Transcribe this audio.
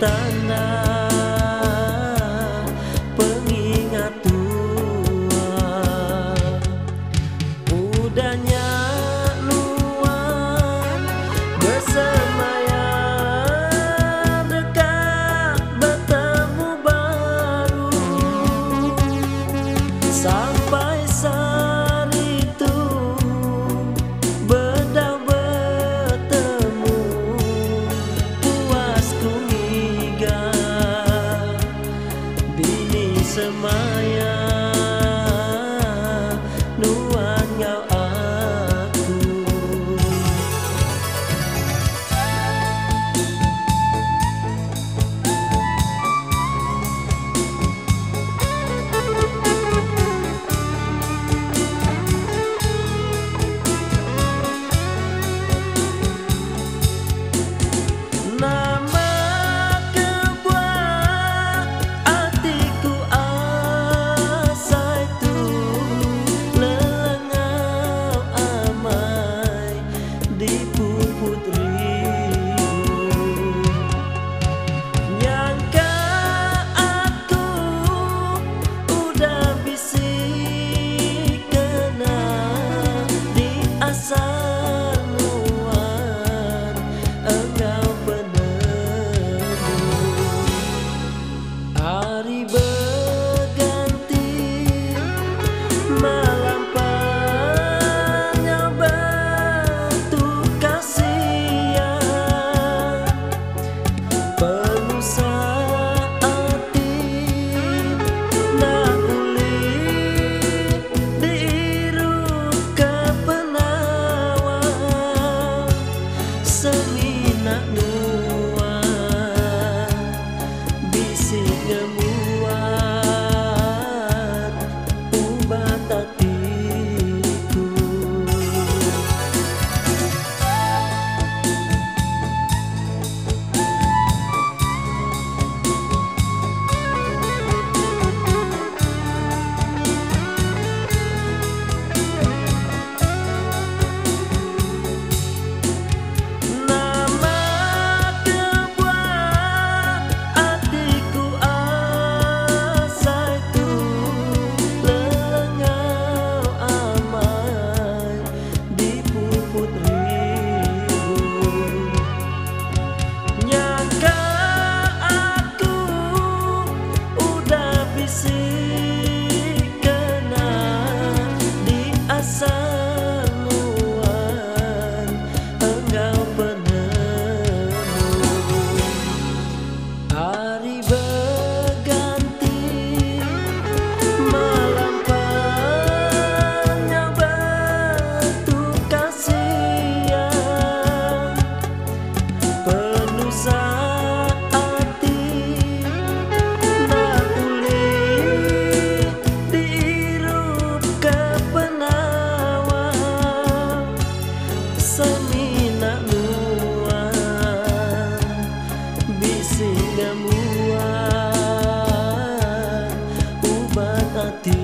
tanda pengingat tua. Udahnya luar bersemayam dekat bertemu baru. Sampai saat itu beda bertemu, puas ku migah bini semaya nuan ngau aku. Nama kebuah hatiku asa itu lelengau amai di puput ribu. Nyangka aku udah bisik kena di asal nuan engkau penemu. Hari berganti malam panjang bentuk kasihan, penuh hati nak pulih diirup ke penawan seminak nuan bisik ngemuat ubat hatiku. Nama kebuah hatiku asa itu lelengau amai di puput ribu. Nyangka aku udah bisik kena di asal nuan engkau penemu. Hari berganti malam panjang bentuk kasihan, penuh hati nak pulih diirup ke penawan seminak nuan bisik ngemuat ubat hati.